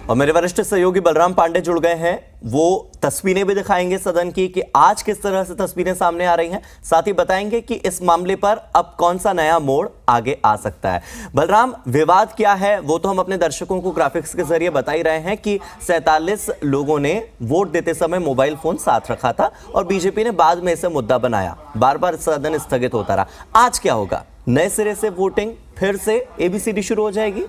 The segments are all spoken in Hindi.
और मेरे वरिष्ठ सहयोगी बलराम पांडे जुड़ गए हैं। वो तस्वीरें भी दिखाएंगे सदन की कि आज किस तरह से तस्वीरें सामने आ रही हैं, साथ ही बताएंगे कि इस मामले पर अब कौन सा नया मोड़ आगे आ सकता है। बलराम, विवाद क्या है वो तो हम अपने दर्शकों को ग्राफिक्स के जरिए बता ही रहे हैं कि 47 लोगों ने वोट देते समय मोबाइल फोन साथ रखा था और बीजेपी ने बाद में इसे मुद्दा बनाया। बार बार सदन स्थगित होता रहा। आज क्या होगा? नए सिरे से वोटिंग, फिर से एबीसीडी शुरू हो जाएगी?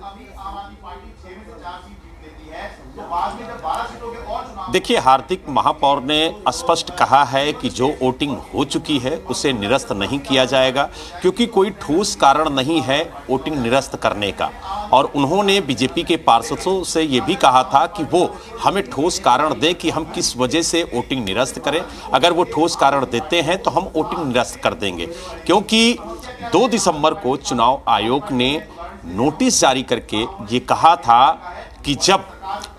देखिए, हार्दिक, महापौर ने स्पष्ट कहा है कि जो वोटिंग हो चुकी है उसे निरस्त नहीं किया जाएगा, क्योंकि कोई ठोस कारण नहीं है वोटिंग निरस्त करने का। और उन्होंने बीजेपी के पार्षदों से ये भी कहा था कि वो हमें ठोस कारण दें कि हम किस वजह से वोटिंग निरस्त करें। अगर वो ठोस कारण देते हैं तो हम वोटिंग निरस्त कर देंगे, क्योंकि 2 दिसंबर को चुनाव आयोग ने नोटिस जारी करके ये कहा था कि जब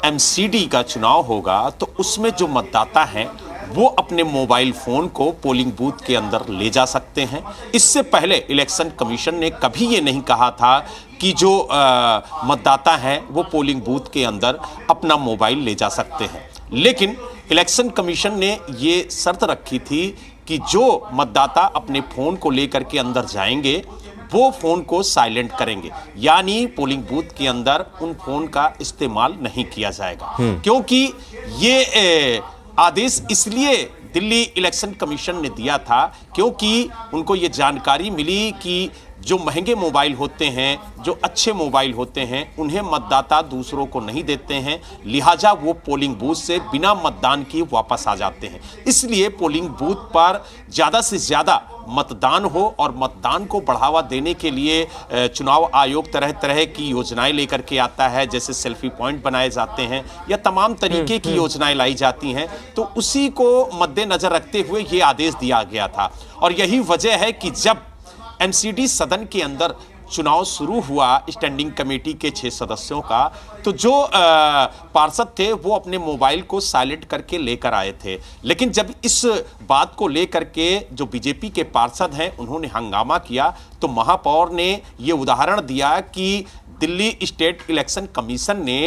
एमसीडी का चुनाव होगा तो उसमें जो मतदाता हैं वो अपने मोबाइल फोन को पोलिंग बूथ के अंदर ले जा सकते हैं। इससे पहले इलेक्शन कमीशन ने कभी ये नहीं कहा था कि जो मतदाता हैं वो पोलिंग बूथ के अंदर अपना मोबाइल ले जा सकते हैं। लेकिन इलेक्शन कमीशन ने ये शर्त रखी थी कि जो मतदाता अपने फोन को लेकर के अंदर जाएंगे वो फोन को साइलेंट करेंगे, यानी पोलिंग बूथ के अंदर उन फोन का इस्तेमाल नहीं किया जाएगा। क्योंकि ये आदेश इसलिए दिल्ली इलेक्शन कमीशन ने दिया था क्योंकि उनको ये जानकारी मिली कि जो महंगे मोबाइल होते हैं, जो अच्छे मोबाइल होते हैं, उन्हें मतदाता दूसरों को नहीं देते हैं, लिहाजा वो पोलिंग बूथ से बिना मतदान किए वापस आ जाते हैं। इसलिए पोलिंग बूथ पर ज़्यादा से ज़्यादा मतदान हो और मतदान को बढ़ावा देने के लिए चुनाव आयोग तरह तरह की योजनाएं लेकर के आता है, जैसे सेल्फी पॉइंट बनाए जाते हैं या तमाम तरीके की योजनाएं लाई जाती हैं। तो उसी को मद्देनजर रखते हुए ये आदेश दिया गया था। और यही वजह है कि जब एमसीडी सदन के अंदर चुनाव शुरू हुआ स्टैंडिंग कमेटी के 6 सदस्यों का, तो जो पार्षद थे वो अपने मोबाइल को साइलेंट करके लेकर आए थे। लेकिन जब इस बात को लेकर के जो बीजेपी के पार्षद हैं उन्होंने हंगामा किया, तो महापौर ने ये उदाहरण दिया कि दिल्ली स्टेट इलेक्शन कमीशन ने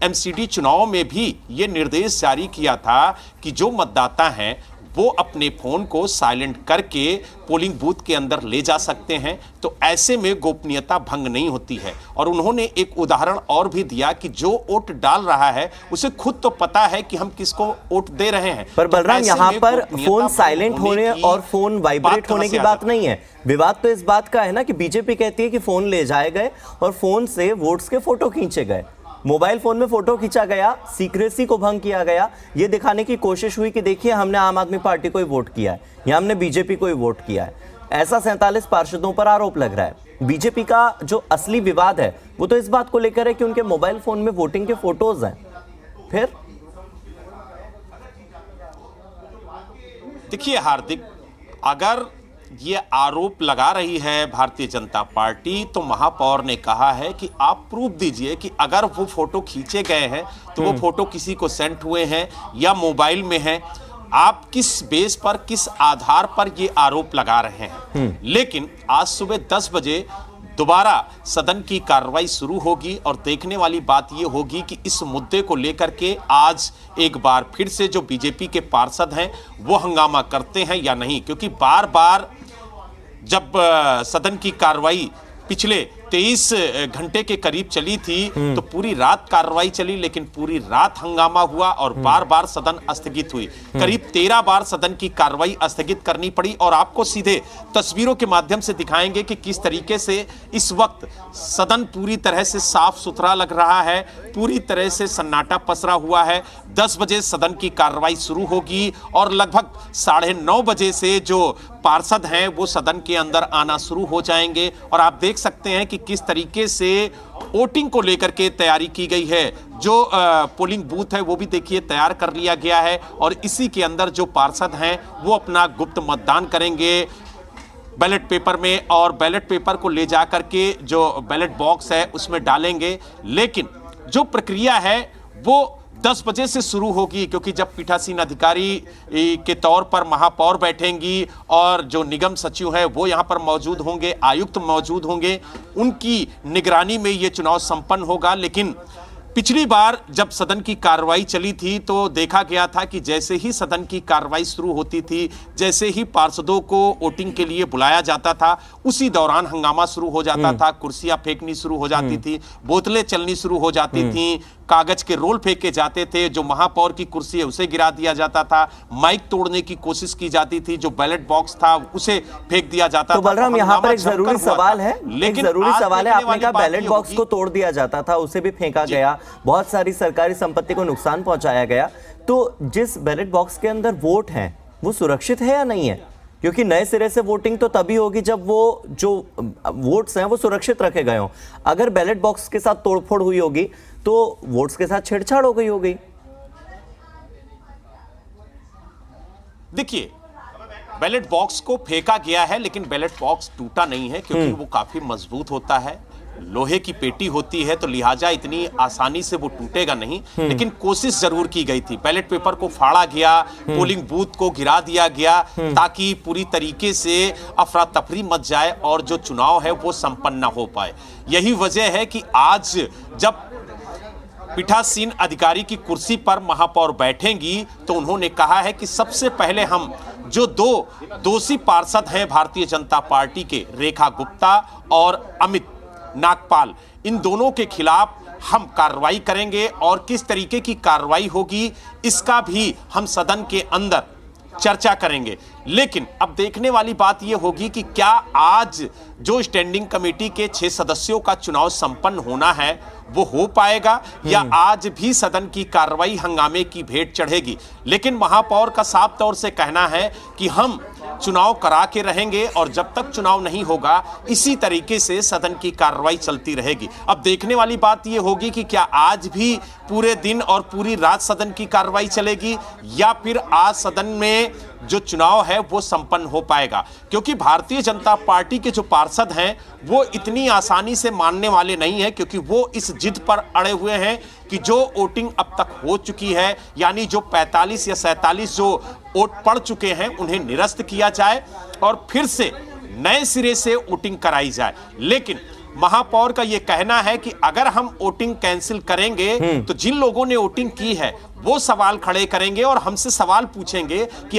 एमसीडी चुनाव में भी ये निर्देश जारी किया था कि जो मतदाता हैं वो अपने फोन को साइलेंट करके पोलिंग बूथ के अंदर ले जा सकते हैं। तो ऐसे में गोपनीयता भंग नहीं होती है। और उन्होंने एक उदाहरण और भी दिया कि जो वोट डाल रहा है उसे खुद तो पता है कि हम किसको वोट दे रहे हैं। पर बलराम, यहाँ पर फोन साइलेंट होने और फोन वाइब्रेट होने की बात नहीं है। विवाद तो इस बात का है ना कि बीजेपी कहती है कि फोन ले जाए गए और फोन से वोट्स के फोटो खींचे गए, मोबाइल फोन में फोटो खींचा गया, सीक्रेसी को भंग किया गया। ये दिखाने की कोशिश हुई कि देखिए हमने आम आदमी पार्टी को ही वोट किया है या हमने बीजेपी को ही वोट किया है। ऐसा 47 पार्षदों पर आरोप लग रहा है। बीजेपी का जो असली विवाद है वो तो इस बात को लेकर है कि उनके मोबाइल फोन में वोटिंग के फोटोज हैं। फिर देखिए हार्दिक, अगर ये आरोप लगा रही है भारतीय जनता पार्टी, तो महापौर ने कहा है कि आप प्रूफ दीजिए कि अगर वो फोटो खींचे गए हैं तो वो फोटो किसी को सेंड हुए हैं या मोबाइल में हैं। आप किस बेस पर, किस आधार पर ये आरोप लगा रहे हैं। लेकिन आज सुबह 10 बजे दोबारा सदन की कार्रवाई शुरू होगी और देखने वाली बात यह होगी कि इस मुद्दे को लेकर के आज एक बार फिर से जो बीजेपी के पार्षद हैं वो हंगामा करते हैं या नहीं। क्योंकि बार बार जब सदन की कार्रवाई पिछले 23 घंटे के करीब चली थी तो पूरी रात कार्रवाई चली, लेकिन पूरी रात हंगामा हुआ और बार बार सदन स्थगित हुई। करीब 13 बार सदन की कार्रवाई स्थगित करनी पड़ी। और आपको सीधे तस्वीरों के माध्यम से दिखाएंगे कि किस तरीके से इस वक्त सदन पूरी तरह से साफ सुथरा लग रहा है, पूरी तरह से सन्नाटा पसरा हुआ है। 10 बजे सदन की कार्रवाई शुरू होगी और लगभग 9:30 बजे से जो पार्षद हैं वो सदन के अंदर आना शुरू हो जाएंगे। और आप देख सकते हैं कि किस तरीके से वोटिंग को लेकर के तैयारी की गई है। जो पोलिंग बूथ है वो भी देखिए तैयार कर लिया गया है और इसी के अंदर जो पार्षद हैं वो अपना गुप्त मतदान करेंगे बैलेट पेपर में, और बैलेट पेपर को ले जा करके जो बैलेट बॉक्स है उसमें डालेंगे। लेकिन जो प्रक्रिया है वो 10 बजे से शुरू होगी, क्योंकि जब पीठासीन अधिकारी के तौर पर महापौर बैठेंगी और जो निगम सचिव है वो यहाँ पर मौजूद होंगे, आयुक्त मौजूद होंगे, उनकी निगरानी में ये चुनाव संपन्न होगा। लेकिन पिछली बार जब सदन की कार्रवाई चली थी तो देखा गया था कि जैसे ही सदन की कार्रवाई शुरू होती थी, जैसे ही पार्षदों को वोटिंग के लिए बुलाया जाता था, उसी दौरान हंगामा शुरू हो जाता था, कुर्सियां फेंकनी शुरू हो जाती थी, बोतलें चलनी शुरू हो जाती थी, कागज के रोल फेंके जाते थे, जो महापौर की कुर्सी है उसे गिरा दिया जाता था, माइक तोड़ने की कोशिश की जाती थी, जो बैलेट बॉक्स था उसे फेंक दिया जाता था। तो बलराम, यहाँ पर एक जरूरी सवाल है, लेकिन जरूरी सवाल है, आपने कहा बैलेट बॉक्स को तोड़ दिया जाता था, उसे भी फेंका गया, बहुत सारी सरकारी संपत्ति को नुकसान पहुंचाया गया। तो जिस बैलेट बॉक्स के अंदर वोट है वो सुरक्षित है या नहीं है? क्योंकि नए सिरे से वोटिंग तो तभी होगी जब वो जो वोट्स हैं वो सुरक्षित रखे गए हों। अगर बैलेट बॉक्स के साथ तोड़फोड़ हुई होगी तो वोट्स के साथ छेड़छाड़ हो गई होगी। देखिए, बैलेट बॉक्स को फेंका गया है, लेकिन बैलेट बॉक्स टूटा नहीं है, क्योंकि वो काफी मजबूत होता है, लोहे की पेटी होती है, तो लिहाजा इतनी आसानी से वो टूटेगा नहीं। लेकिन कोशिश जरूर की गई थी, बैलेट पेपर को फाड़ा गया, पोलिंग बूथ को गिरा दिया गया, ताकि पूरी तरीके से अफरा तफरी मच जाए और जो चुनाव है वो संपन्न न हो पाए। यही वजह है कि आज जब पीठासीन अधिकारी की कुर्सी पर महापौर बैठेंगी तो उन्होंने कहा है कि सबसे पहले हम जो दो दोषी पार्षद हैं भारतीय जनता पार्टी के, रेखा गुप्ता और अमित नागपाल, इन दोनों के खिलाफ हम कार्रवाई करेंगे और किस तरीके की कार्रवाई होगी इसका भी हम सदन के अंदर चर्चा करेंगे। लेकिन अब देखने वाली बात यह होगी कि क्या आज जो स्टैंडिंग कमेटी के 6 सदस्यों का चुनाव संपन्न होना है वो हो पाएगा, या आज भी सदन की कार्रवाई हंगामे की भेंट चढ़ेगी। लेकिन महापौर का साफ तौर से कहना है कि हम चुनाव करा के रहेंगे और जब तक चुनाव नहीं होगा इसी तरीके से सदन की कार्रवाई चलती रहेगी। अब देखने वाली बात यह होगी कि क्या आज भी पूरे दिन और पूरी रात सदन की कार्रवाई चलेगी, या फिर आज सदन में जो चुनाव है वो संपन्न हो पाएगा। क्योंकि भारतीय जनता पार्टी के जो पार्षद हैं वो इतनी आसानी से मानने वाले नहीं हैं, क्योंकि वो इस जिद पर अड़े हुए हैं कि जो वोटिंग अब तक हो चुकी है, यानी जो 45 या 47 जो वोट पड़ चुके हैं उन्हें निरस्त किया जाए और फिर से नए सिरे से वोटिंग कराई जाए। लेकिन महापौर का यह कहना है कि अगर हम वोटिंग कैंसिल करेंगे तो जिन लोगों ने वोटिंग की है वो सवाल खड़े करेंगे और हमसे सवाल पूछेंगे कि